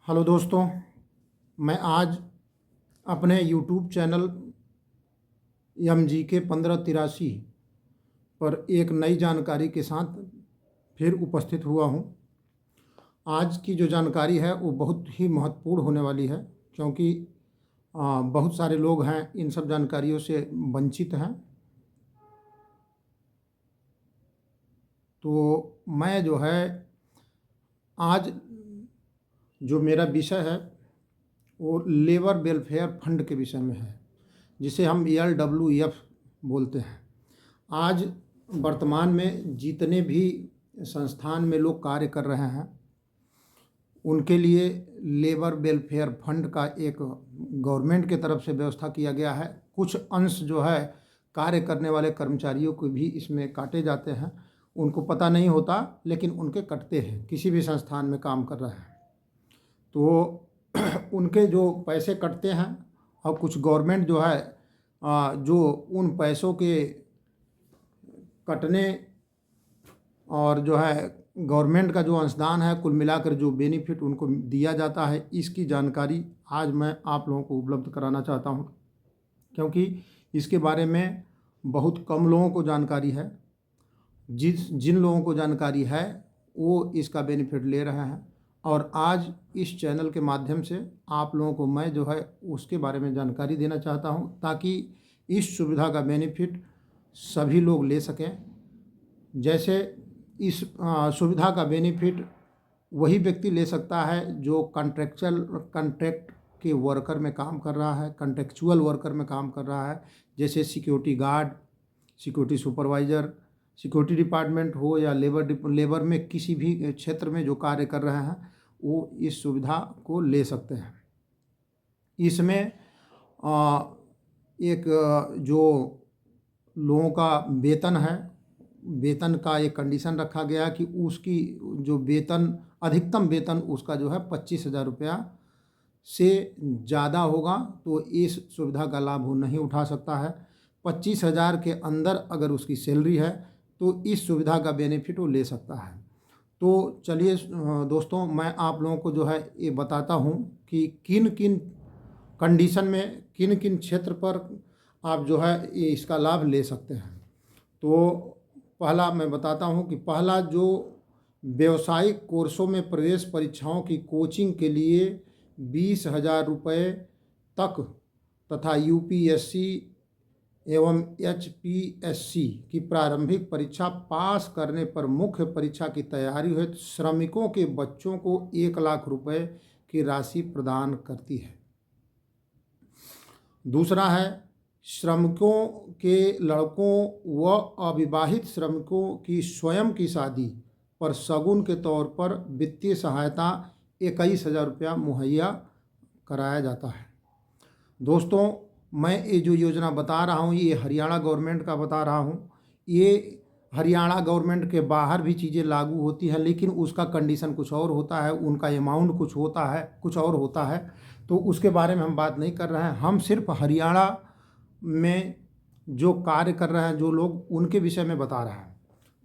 Hello दोस्तों, मैं आज अपने यूट्यूब चैनल MGK 1583 पर एक नई जानकारी के साथ फिर उपस्थित हुआ हूँ। आज की जो जानकारी है वो बहुत ही महत्वपूर्ण होने वाली है, क्योंकि बहुत सारे लोग हैं इन सब जानकारियों से वंचित हैं। तो मैं जो है आज जो मेरा विषय है वो लेबर वेलफेयर फंड के विषय में है, जिसे हम LWF बोलते हैं। आज वर्तमान में जितने भी संस्थान में लोग कार्य कर रहे हैं उनके लिए लेबर वेलफेयर फंड का एक गवर्नमेंट के तरफ से व्यवस्था किया गया है। कुछ अंश जो है कार्य करने वाले कर्मचारियों को भी इसमें काटे जाते हैं, उनको पता नहीं होता लेकिन उनके कटते हैं। किसी भी संस्थान में काम कर रहे हैं तो उनके जो पैसे कटते हैं, और कुछ गवर्नमेंट जो है जो उन पैसों के कटने और जो है गवर्नमेंट का जो अंशदान है, कुल मिलाकर जो बेनिफिट उनको दिया जाता है, इसकी जानकारी आज मैं आप लोगों को उपलब्ध कराना चाहता हूं, क्योंकि इसके बारे में बहुत कम लोगों को जानकारी है। जिन लोगों को जानकारी है वो इसका बेनिफिट ले रहे हैं, और आज इस चैनल के माध्यम से आप लोगों को मैं जो है उसके बारे में जानकारी देना चाहता हूं, ताकि इस सुविधा का बेनिफिट सभी लोग ले सकें। जैसे इस सुविधा का बेनिफिट वही व्यक्ति ले सकता है जो कॉन्ट्रैक्ट के वर्कर में काम कर रहा है, कॉन्ट्रेक्चुअल वर्कर में काम कर रहा है, जैसे security guard, security supervisor, security department हो या लेबर में किसी भी क्षेत्र में जो कार्य कर रहे हैं वो इस सुविधा को ले सकते हैं। इसमें एक जो लोगों का वेतन है, वेतन का एक कंडीशन रखा गया कि उसकी जो वेतन अधिकतम वेतन उसका जो है 25,000 रुपया से ज़्यादा होगा तो इस सुविधा का लाभ वो नहीं उठा सकता है। 25,000 के अंदर अगर उसकी सैलरी है तो इस सुविधा का बेनिफिट वो ले सकता है। तो चलिए दोस्तों, मैं आप लोगों को जो है ये बताता हूँ कि किन किन कंडीशन में, किन किन क्षेत्र पर आप जो है ये इसका लाभ ले सकते हैं। तो पहला मैं बताता हूँ कि पहला जो व्यावसायिक कोर्सों में प्रवेश परीक्षाओं की कोचिंग के लिए 20,000 रुपये तक तथा UPSC एवं HPSC की प्रारंभिक परीक्षा पास करने पर मुख्य परीक्षा की तैयारी हेतु श्रमिकों के बच्चों को 1 लाख रुपए की राशि प्रदान करती है। दूसरा है श्रमिकों के लड़कों व अविवाहित श्रमिकों की स्वयं की शादी पर शगुन के तौर पर वित्तीय सहायता 21,000 रुपया मुहैया कराया जाता है। दोस्तों, मैं ये जो योजना बता रहा हूँ ये हरियाणा गवर्नमेंट का बता रहा हूँ। ये हरियाणा गवर्नमेंट के बाहर भी चीज़ें लागू होती हैं, लेकिन उसका कंडीशन कुछ और होता है, उनका अमाउंट कुछ होता है, कुछ और होता है, तो उसके बारे में हम बात नहीं कर रहे हैं। हम सिर्फ हरियाणा में जो कार्य कर रहे हैं जो लोग, उनके विषय में बता रहे हैं।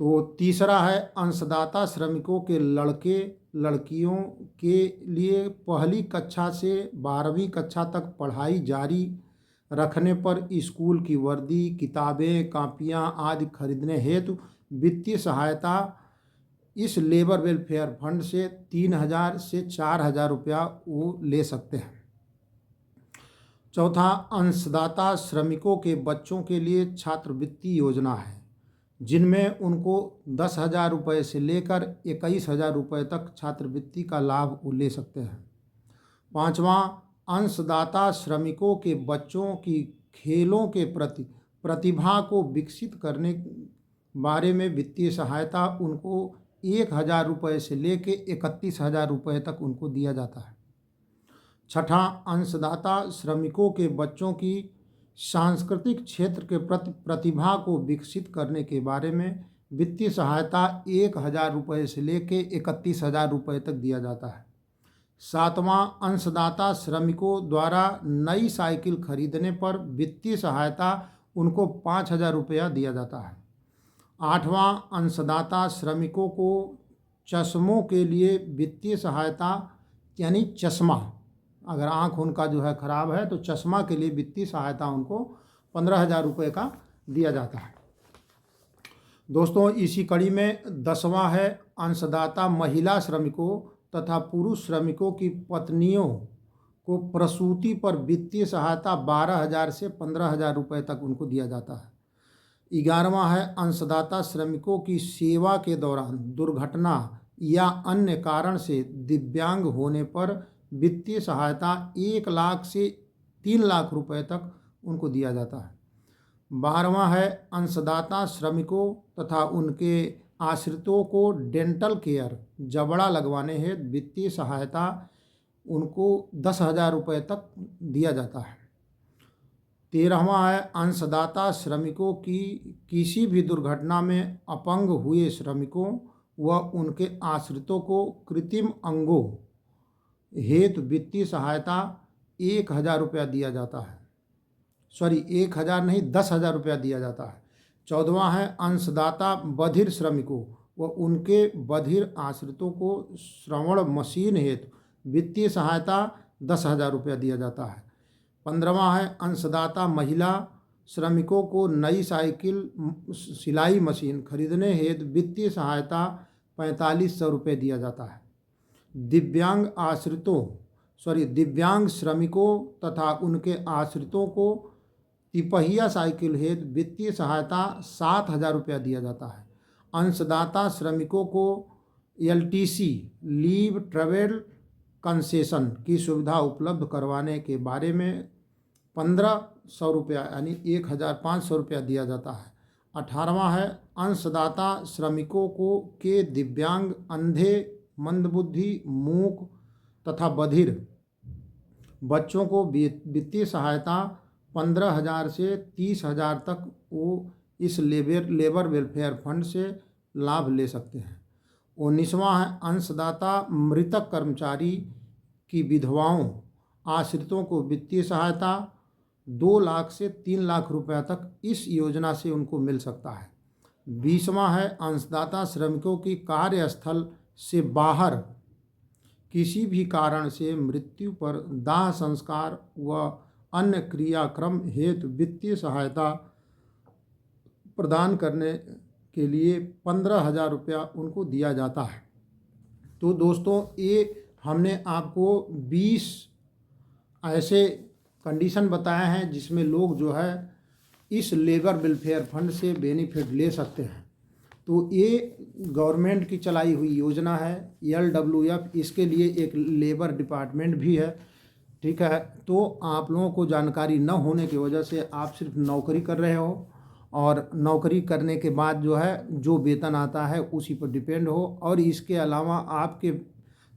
तो तीसरा है अंशदाता श्रमिकों के लड़के लड़कियों के लिए पहली कक्षा से 12वीं कक्षा तक पढ़ाई जारी रखने पर स्कूल की वर्दी, किताबें, कापियां आदि खरीदने हेतु वित्तीय सहायता इस लेबर वेलफेयर फंड से 3,000 से 4,000 रुपया वो ले सकते हैं। चौथा, अंशदाता श्रमिकों के बच्चों के लिए छात्रवृत्ति योजना है, जिनमें उनको 10,000 रुपये से लेकर 21,000 रुपये तक छात्रवृत्ति का लाभ वो ले सकते हैं। पांचवा, अंशदाता श्रमिकों के बच्चों की खेलों के प्रति प्रतिभा को विकसित करने बारे में वित्तीय सहायता उनको 1,000 रुपये से लेकर 31,000 रुपये तक उनको दिया जाता है। छठा, अंशदाता श्रमिकों के बच्चों की सांस्कृतिक क्षेत्र के प्रति प्रतिभा को विकसित करने के बारे में वित्तीय सहायता 1,000 रुपये से लेकर 31,000 रुपये तक दिया जाता है। सातवां, अंशदाता श्रमिकों द्वारा नई साइकिल खरीदने पर वित्तीय सहायता उनको 5,000 रुपया दिया जाता है। आठवां, अंशदाता श्रमिकों को चश्मों के लिए वित्तीय सहायता यानी चश्मा, अगर आँख उनका जो है ख़राब है तो चश्मा के लिए वित्तीय सहायता उनको 15,000 रुपये का दिया जाता है। दोस्तों इसी कड़ी में 10वां है अंशदाता महिला श्रमिकों तथा पुरुष श्रमिकों की पत्नियों को प्रसूति पर वित्तीय सहायता 12,000 से 15,000 रुपये तक उनको दिया जाता है। 11वां है अंशदाता श्रमिकों की सेवा के दौरान दुर्घटना या अन्य कारण से दिव्यांग होने पर वित्तीय सहायता 1 लाख से 3 लाख रुपए तक उनको दिया जाता है। 12वां है अंशदाता श्रमिकों तथा उनके आश्रितों को डेंटल केयर जबड़ा लगवाने हेतु वित्तीय सहायता उनको 10,000 रुपये तक दिया जाता है। 13वां है अंशदाता श्रमिकों की किसी भी दुर्घटना में अपंग हुए श्रमिकों व उनके आश्रितों को कृत्रिम अंगों हेतु वित्तीय सहायता 1,000 रुपया दिया जाता है। 1,000 नहीं, 10,000 रुपया दिया जाता है। 14वां है अंशदाता बधिर श्रमिकों व उनके बधिर आश्रितों को श्रवण मशीन हेतु वित्तीय सहायता 10,000 रुपया दिया जाता है। 15वां है अंशदाता महिला श्रमिकों को नई साइकिल सिलाई मशीन खरीदने हेतु वित्तीय सहायता 4,500 रुपये दिया जाता है। दिव्यांग श्रमिकों तथा उनके आश्रितों को तिपहिया साइकिल हेतु वित्तीय सहायता 7,000 रुपया दिया जाता है। अंशदाता श्रमिकों को LTC लीव ट्रेवल कंसेशन की सुविधा उपलब्ध करवाने के बारे में 1,500 रुपया यानी 1,500 रुपया दिया जाता है। 18वां है अंशदाता श्रमिकों को के दिव्यांग, अंधे, मंदबुद्धि, मूक तथा बधिर बच्चों को वित्तीय सहायता 15,000 से 30,000 तक वो इस लेबर वेलफेयर फंड से लाभ ले सकते हैं। 19वां है अंशदाता मृतक कर्मचारी की विधवाओं आश्रितों को वित्तीय सहायता 2 लाख से 3 लाख रुपया तक इस योजना से उनको मिल सकता है। 20वां है अंशदाता श्रमिकों की कार्यस्थल से बाहर किसी भी कारण से मृत्यु पर दाह संस्कार व अन्य क्रियाक्रम हेतु वित्तीय सहायता प्रदान करने के लिए 15,000 रुपया उनको दिया जाता है। तो दोस्तों ये हमने आपको 20 ऐसे कंडीशन बताए हैं जिसमें लोग जो है इस लेबर वेलफेयर फंड से बेनिफिट ले सकते हैं। तो ये गवर्नमेंट की चलाई हुई योजना है LWF, इसके लिए एक लेबर डिपार्टमेंट भी है, ठीक है। तो आप लोगों को जानकारी न होने की वजह से आप सिर्फ नौकरी कर रहे हो और नौकरी करने के बाद जो है जो वेतन आता है उसी पर डिपेंड हो, और इसके अलावा आपके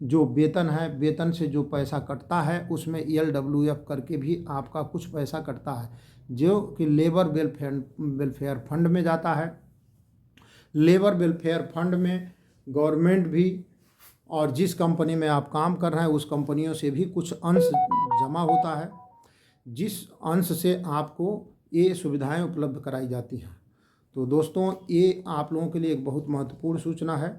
जो वेतन है, वेतन से जो पैसा कटता है उसमें LWF करके भी आपका कुछ पैसा कटता है जो कि लेबर वेलफेयर फंड में जाता है। लेबर वेलफेयर फंड में गवर्नमेंट भी और जिस कंपनी में आप काम कर रहे हैं उस कंपनियों से भी कुछ अंश जमा होता है, जिस अंश से आपको ये सुविधाएं उपलब्ध कराई जाती हैं। तो दोस्तों ये आप लोगों के लिए एक बहुत महत्वपूर्ण सूचना है।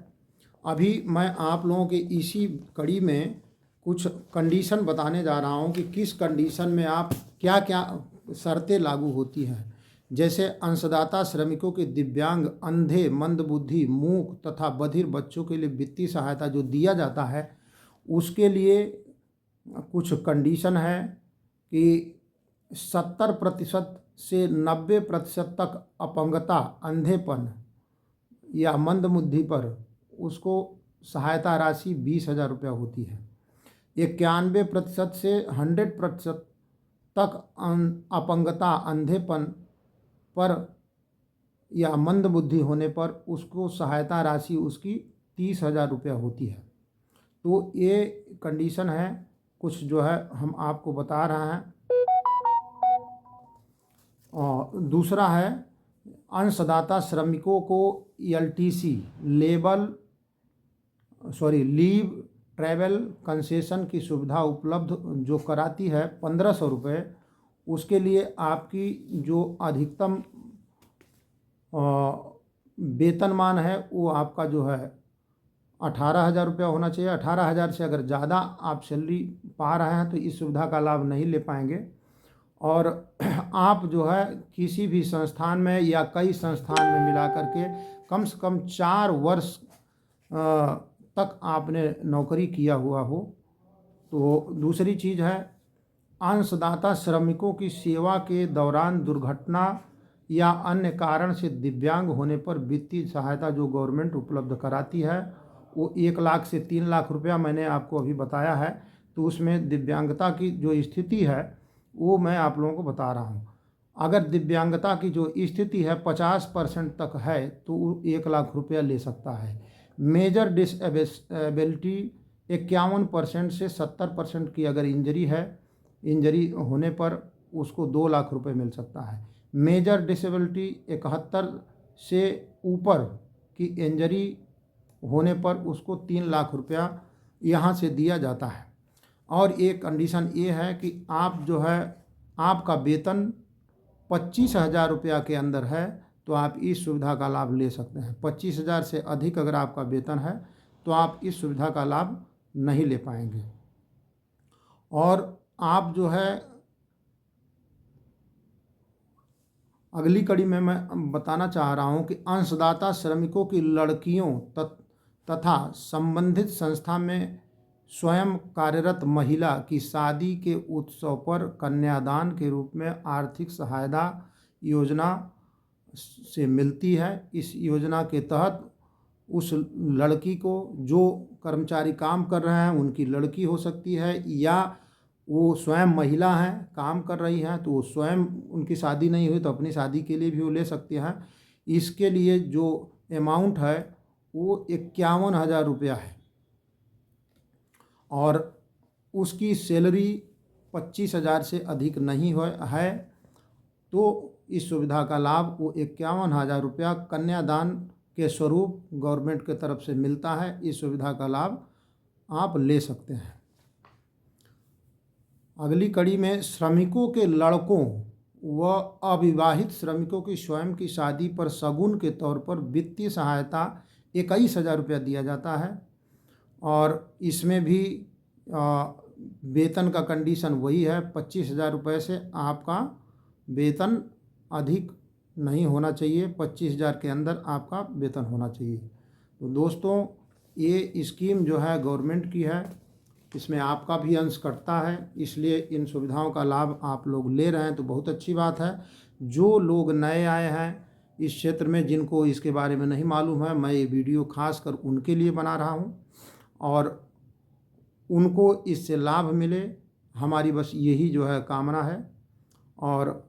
अभी मैं आप लोगों के इसी कड़ी में कुछ कंडीशन बताने जा रहा हूं कि किस कंडीशन में आप क्या क्या शर्तें लागू होती हैं। जैसे अंशदाता श्रमिकों के दिव्यांग, अंधे, मंदबुद्धि, मूक तथा बधिर बच्चों के लिए वित्तीय सहायता जो दिया जाता है उसके लिए कुछ कंडीशन है कि 70% से 90% तक अपंगता, अंधेपन या मंदबुद्धि पर उसको सहायता राशि 20,000 रुपया होती है। 91% से 100% तक अपंगता, अंधेपन पर या मंदबुद्धि होने पर उसको सहायता राशि उसकी 30,000 रुपया होती है। तो ये कंडीशन है कुछ जो है हम आपको बता रहे हैं। और दूसरा है अंशदाता श्रमिकों को LTC लीव ट्रैवल कंसेशन की सुविधा उपलब्ध जो कराती है 1,500 रुपये, उसके लिए आपकी जो अधिकतम वेतनमान है वो आपका जो है 18,000 रुपया होना चाहिए। 18,000 से अगर ज़्यादा आप सैलरी पा रहे हैं तो इस सुविधा का लाभ नहीं ले पाएंगे। और आप जो है किसी भी संस्थान में या कई संस्थान में मिला करके कम से कम 4 वर्ष तक आपने नौकरी किया हुआ हो। तो दूसरी चीज़ है, अंशदाता श्रमिकों की सेवा के दौरान दुर्घटना या अन्य कारण से दिव्यांग होने पर वित्तीय सहायता जो गवर्नमेंट उपलब्ध कराती है वो 1 लाख से 3 लाख रुपया मैंने आपको अभी बताया है। तो उसमें दिव्यांगता की जो स्थिति है वो मैं आप लोगों को बता रहा हूँ। अगर दिव्यांगता की जो स्थिति है 50% तक है तो वो 1 लाख रुपया ले सकता है। मेजर डिसेबिलिटी 51% से 70% की अगर इंजरी होने पर उसको 2 लाख रुपए मिल सकता है। मेजर डिसेबिलिटी 71 से ऊपर की इंजरी होने पर उसको 3 लाख रुपया यहाँ से दिया जाता है। और एक कंडीशन ये है कि आप जो है आपका वेतन 25,000 रुपया के अंदर है तो आप इस सुविधा का लाभ ले सकते हैं। 25,000 से अधिक अगर आपका वेतन है तो आप इस सुविधा का लाभ नहीं ले पाएंगे। और आप जो है अगली कड़ी में मैं बताना चाह रहा हूं कि अंशदाता श्रमिकों की लड़कियों तथा संबंधित संस्था में स्वयं कार्यरत महिला की शादी के उत्सव पर कन्यादान के रूप में आर्थिक सहायता योजना से मिलती है। इस योजना के तहत उस लड़की को, जो कर्मचारी काम कर रहे हैं उनकी लड़की हो सकती है या वो स्वयं महिला हैं काम कर रही हैं तो वो स्वयं, उनकी शादी नहीं हुई तो अपनी शादी के लिए भी वो ले सकती हैं। इसके लिए जो अमाउंट है वो 51,000 रुपया है और उसकी सैलरी 25,000 से अधिक नहीं है तो इस सुविधा का लाभ वो 51,000 रुपया कन्यादान के स्वरूप गवर्नमेंट के तरफ से मिलता है। इस सुविधा का लाभ आप ले सकते हैं। अगली कड़ी में श्रमिकों के लड़कों व अविवाहित श्रमिकों की स्वयं की शादी पर शगुन के तौर पर वित्तीय सहायता 21,000 रुपया दिया जाता है। और इसमें भी वेतन का कंडीशन वही है, 25,000 रुपये से आपका वेतन अधिक नहीं होना चाहिए, 25,000 के अंदर आपका वेतन होना चाहिए। तो दोस्तों ये स्कीम जो है गवर्नमेंट की है, इसमें आपका भी अंश कटता है, इसलिए इन सुविधाओं का लाभ आप लोग ले रहे हैं तो बहुत अच्छी बात है। जो लोग नए आए हैं इस क्षेत्र में, जिनको इसके बारे में नहीं मालूम है, मैं ये वीडियो खास कर उनके लिए बना रहा हूँ और उनको इससे लाभ मिले, हमारी बस यही जो है कामना है। और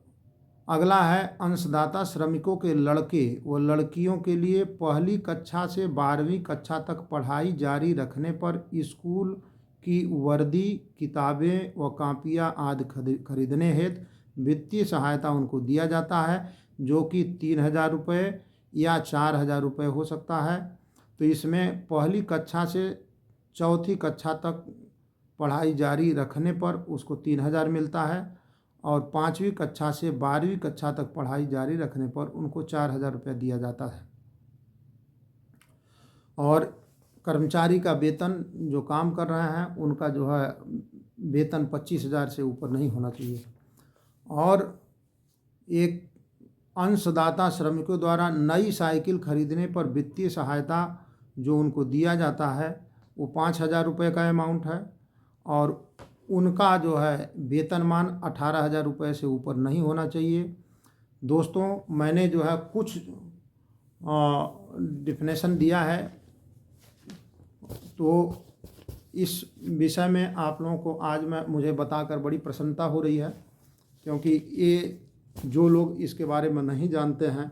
अगला है अंशदाता श्रमिकों के लड़के व लड़कियों के लिए पहली कक्षा से 12वीं कक्षा तक पढ़ाई जारी रखने पर स्कूल की वर्दी, किताबें व कापियाँ आदि खरीदने हेतु वित्तीय सहायता उनको दिया जाता है, जो कि 3,000 रुपये या 4,000 रुपये हो सकता है। तो इसमें पहली कक्षा से 4वीं कक्षा तक पढ़ाई जारी रखने पर उसको 3,000 मिलता है और 5वीं कक्षा से 12वीं कक्षा तक पढ़ाई जारी रखने पर उनको 4,000 रुपये दिया जाता है। और कर्मचारी का वेतन जो काम कर रहे हैं उनका जो है वेतन 25,000 से ऊपर नहीं होना चाहिए। और एक अंशदाता श्रमिकों द्वारा नई साइकिल खरीदने पर वित्तीय सहायता जो उनको दिया जाता है वो 5,000 रुपये का अमाउंट है और उनका जो है वेतनमान 18,000 रुपये से ऊपर नहीं होना चाहिए। दोस्तों मैंने जो है कुछ डिफिनेशन दिया है, तो इस विषय में आप लोगों को आज मुझे बताकर बड़ी प्रसन्नता हो रही है, क्योंकि ये जो लोग इसके बारे में नहीं जानते हैं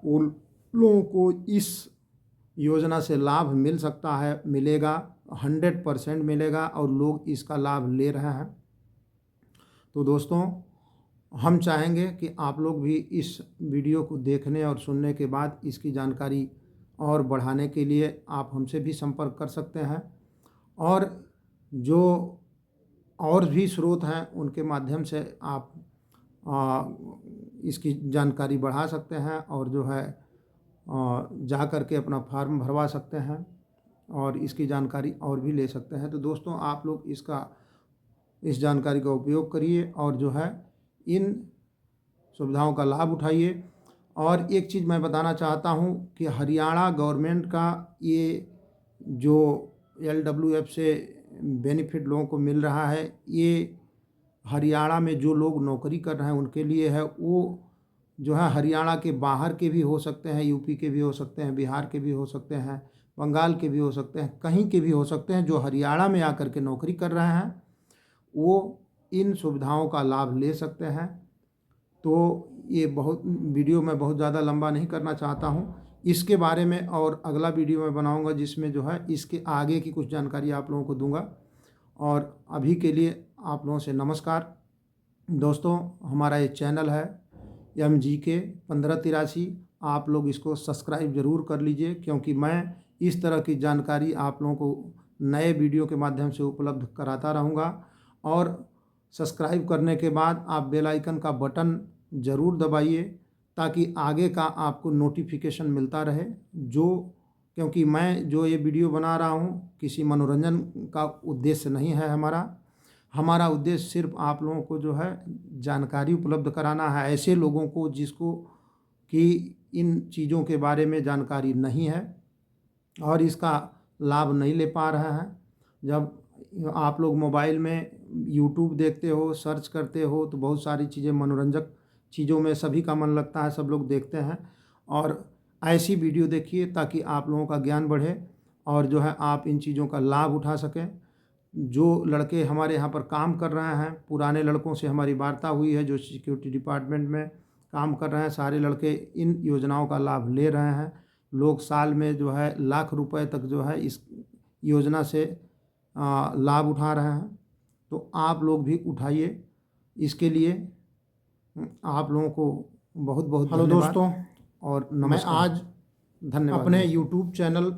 उन लोगों को इस योजना से लाभ मिल सकता है, मिलेगा, 100% मिलेगा और लोग इसका लाभ ले रहे हैं। तो दोस्तों हम चाहेंगे कि आप लोग भी इस वीडियो को देखने और सुनने के बाद इसकी जानकारी और बढ़ाने के लिए आप हमसे भी संपर्क कर सकते हैं और जो और भी स्रोत हैं उनके माध्यम से आप इसकी जानकारी बढ़ा सकते हैं और जो है जा कर के अपना फॉर्म भरवा सकते हैं और इसकी जानकारी और भी ले सकते हैं। तो दोस्तों आप लोग इस जानकारी का उपयोग करिए और जो है इन सुविधाओं का लाभ उठाइए। और एक चीज़ मैं बताना चाहता हूँ कि हरियाणा गवर्नमेंट का ये जो LWF से बेनिफिट लोगों को मिल रहा है, ये हरियाणा में जो लोग नौकरी कर रहे हैं उनके लिए है। वो जो है हरियाणा के बाहर के भी हो सकते हैं, यूपी के भी हो सकते हैं, बिहार के भी हो सकते हैं, बंगाल के भी हो सकते हैं, कहीं के भी हो सकते हैं। जो हरियाणा में आकर के नौकरी कर रहे हैं वो इन सुविधाओं का लाभ ले सकते हैं। तो ये वीडियो मैं बहुत ज़्यादा लंबा नहीं करना चाहता हूँ। इसके बारे में और अगला वीडियो मैं बनाऊँगा जिसमें जो है इसके आगे की कुछ जानकारी आप लोगों को दूँगा। और अभी के लिए आप लोगों से नमस्कार। दोस्तों हमारा ये चैनल है MGK 1583, आप लोग इसको सब्सक्राइब ज़रूर कर लीजिए, क्योंकि मैं इस तरह की जानकारी आप लोगों को नए वीडियो के माध्यम से उपलब्ध कराता रहूँगा। और सब्सक्राइब करने के बाद आप बेल आइकन का बटन ज़रूर दबाइए ताकि आगे का आपको नोटिफिकेशन मिलता रहे। क्योंकि मैं जो ये वीडियो बना रहा हूँ किसी मनोरंजन का उद्देश्य नहीं है। हमारा उद्देश्य सिर्फ आप लोगों को जो है जानकारी उपलब्ध कराना है, ऐसे लोगों को जिसको कि इन चीज़ों के बारे में जानकारी नहीं है और इसका लाभ नहीं ले पा रहे हैं। जब आप लोग मोबाइल में YouTube देखते हो, सर्च करते हो, तो बहुत सारी चीज़ें, मनोरंजक चीज़ों में सभी का मन लगता है, सब लोग देखते हैं। और ऐसी वीडियो देखिए ताकि आप लोगों का ज्ञान बढ़े और जो है आप इन चीज़ों का लाभ उठा सकें। जो लड़के हमारे यहाँ पर काम कर रहे हैं, पुराने लड़कों से हमारी वार्ता हुई है जो सिक्योरिटी डिपार्टमेंट में काम कर रहे हैं, सारे लड़के इन योजनाओं का लाभ ले रहे हैं। लोग साल में जो है लाख रुपए तक जो है इस योजना से लाभ उठा रहे हैं। तो आप लोग भी उठाइए। इसके लिए आप लोगों को बहुत बहुत धन्यवाद। दोस्तों और नमस्कार। मैं आज धन्यवाद। अपने YouTube चैनल